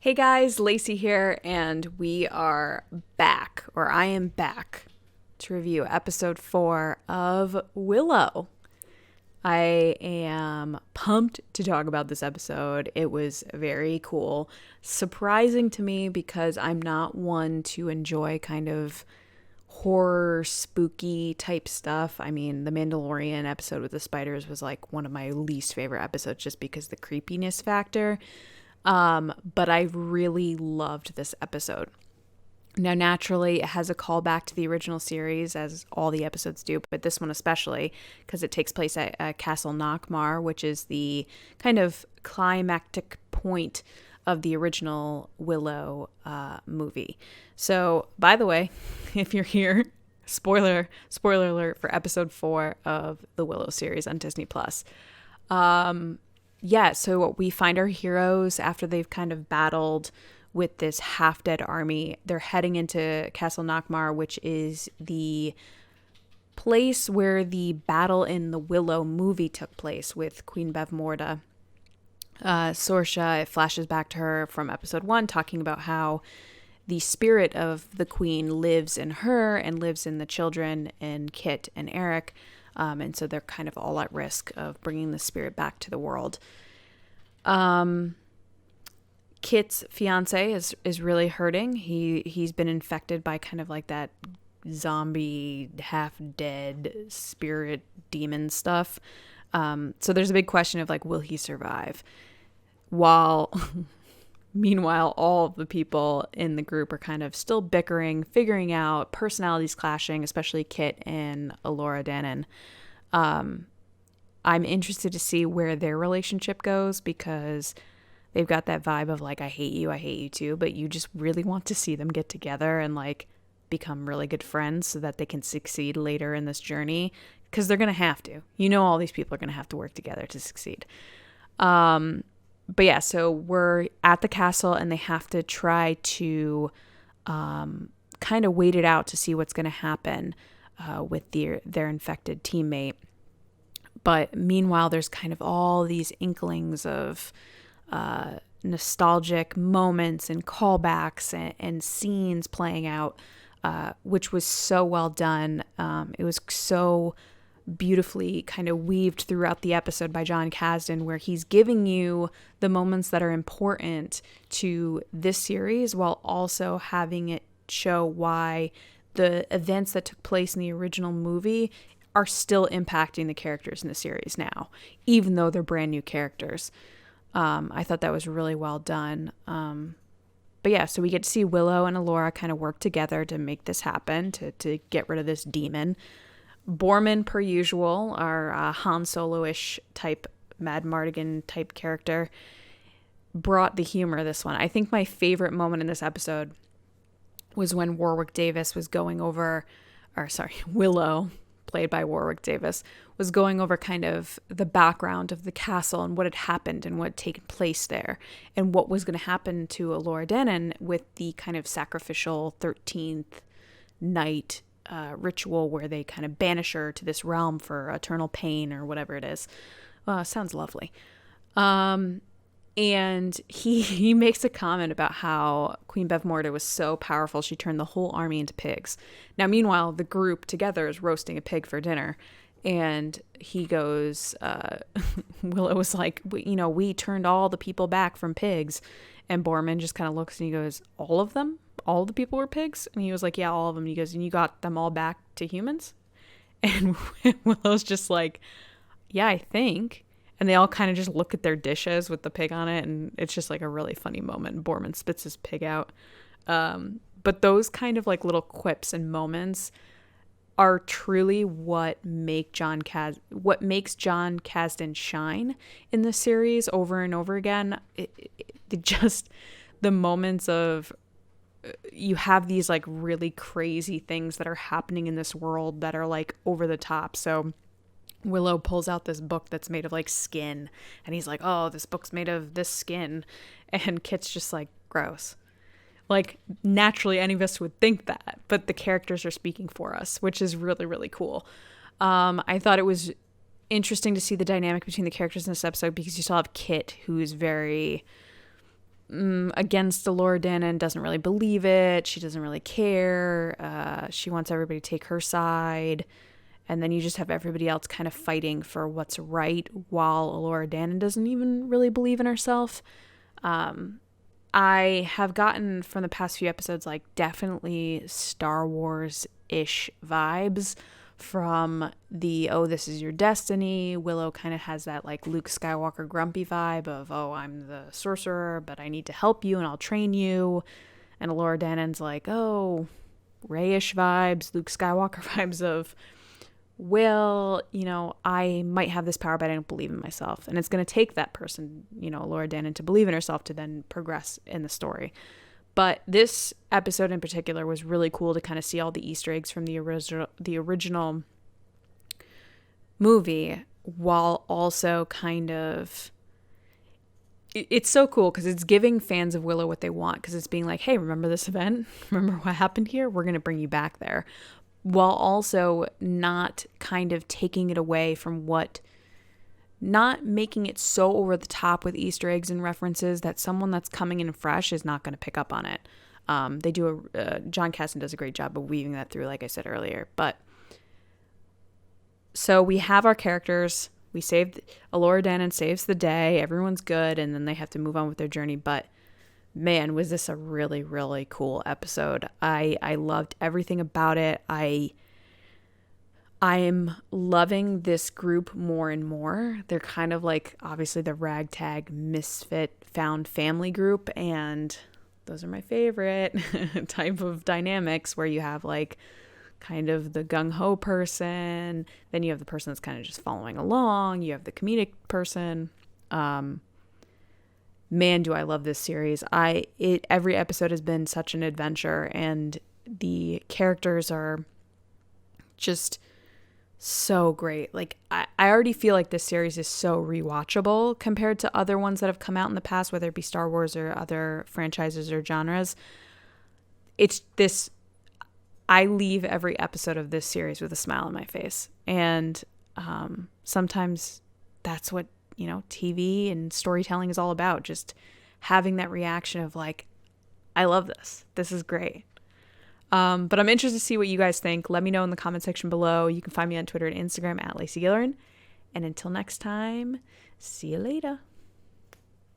Hey guys, Lacey here, and we are back, or I am back, to review episode 4 of Willow. I am pumped to talk about this episode. It was very cool. Surprising to me because I'm not one to enjoy kind of horror, spooky type stuff. I mean, the Mandalorian episode with the spiders was like one of my least favorite episodes just because the creepiness factor. But I really loved this episode. Now, naturally, it has a callback to the original series, as all the episodes do, but this one especially, because it takes place at Castle Nockmaar, which is the kind of climactic point of the original Willow movie. So, by the way, if you're here, spoiler alert for episode 4 of the Willow series on Disney Plus. So we find our heroes after they've kind of battled with this half-dead army. They're heading into Castle Nockmaar, which is the place where the battle in the Willow movie took place with Queen Bevmorda. Sorsha, it flashes back to her from episode 1, talking about how the spirit of the queen lives in her and lives in the children and Kit and Eric. And so they're kind of all at risk of bringing the spirit back to the world. Kit's fiance is really hurting. He's been infected by kind of like that zombie, half dead spirit demon stuff. So there's a big question of like, will he survive? Meanwhile, all of the people in the group are kind of still bickering, figuring out personalities clashing, especially Kit and Elora Danan. I'm interested to see where their relationship goes because they've got that vibe of like, I hate you too, but you just really want to see them get together and like become really good friends so that they can succeed later in this journey because they're going to have to. You know, all these people are going to have to work together to succeed. But yeah, so we're at the castle and they have to try to kind of wait it out to see what's going to happen with their infected teammate. But meanwhile, there's kind of all these inklings of nostalgic moments and callbacks and scenes playing out, which was so well done. It was so beautifully kind of weaved throughout the episode by Jon Kasdan, where he's giving you the moments that are important to this series while also having it show why the events that took place in the original movie are still impacting the characters in the series now, even though they're brand new characters. I thought that was really well done. But yeah, so we get to see Willow and Elora kind of work together to make this happen, to get rid of this demon. Borman, per usual, our Han Solo-ish type, Mad Mardigan type character, brought the humor this one. I think my favorite moment in this episode was when Willow, played by Warwick Davis, was going over kind of the background of the castle and what had happened and what had taken place there and what was going to happen to Elora Danan with the kind of sacrificial 13th night ritual where they kind of banish her to this realm for eternal pain or whatever it is. Sounds lovely. And he makes a comment about how Queen Bevmorda was so powerful she turned the whole army into pigs. Now, meanwhile, the group together is roasting a pig for dinner. And he goes, Willow was like, we turned all the people back from pigs. And Borman just kind of looks and he goes, all of them? All the people were pigs? And he was like, yeah, all of them. And he goes, and you got them all back to humans? And Willow's just like, yeah, I think. And they all kind of just look at their dishes with the pig on it. And it's just like a really funny moment. And Borman spits his pig out. But those kind of like little quips and moments are truly what makes Jon Kasdan shine in the series over and over again. Just the moments of you have these like really crazy things that are happening in this world that are like over the top. So Willow pulls out this book that's made of like skin and he's like, oh, this book's made of this skin. And Kit's just like, gross. Like, naturally, any of us would think that, but the characters are speaking for us, which is really, really cool. I thought it was interesting to see the dynamic between the characters in this episode because you still have Kit, who's very against Elora Danan, doesn't really believe it. She doesn't really care. She wants everybody to take her side. And then you just have everybody else kind of fighting for what's right while Elora Danan doesn't even really believe in herself. I have gotten from the past few episodes like definitely Star Wars-ish vibes from the "oh, this is your destiny." Willow kind of has that like Luke Skywalker grumpy vibe of "oh, I'm the sorcerer, but I need to help you and I'll train you." And Elora Danan's like "oh, Rey-ish vibes, Luke Skywalker vibes of "well, I might have this power, but I don't believe in myself." And it's going to take that person, Elora Danan, to believe in herself to then progress in the story. But this episode in particular was really cool to kind of see all the Easter eggs from the original movie, while also kind of... It's so cool because it's giving fans of Willow what they want, because it's being like, hey, remember this event? Remember what happened here? We're going to bring you back there. While also not kind of taking it away from not making it so over the top with Easter eggs and references that someone that's coming in fresh is not going to pick up on it. John Kasdan does a great job of weaving that through, like I said earlier. But so we have our characters. Elora Danan saves the day. Everyone's good, and then they have to move on with their journey. But man, was this a really, really cool episode. I loved everything about it. I'm loving this group more and more. They're kind of like, obviously, the ragtag misfit found family group, and those are my favorite type of dynamics, where you have like kind of the gung-ho person, then you have the person that's kind of just following along, you have the comedic person. Man, do I love this series. Every episode has been such an adventure, and the characters are just so great. Like, I already feel like this series is so rewatchable compared to other ones that have come out in the past, whether it be Star Wars or other franchises or genres. I leave every episode of this series with a smile on my face. And sometimes that's what, TV and storytelling is all about. Just having that reaction of like, I love this. This is great. But I'm interested to see what you guys think. Let me know in the comment section below. You can find me on Twitter and Instagram @LaceyGillerin. And until next time, see you later.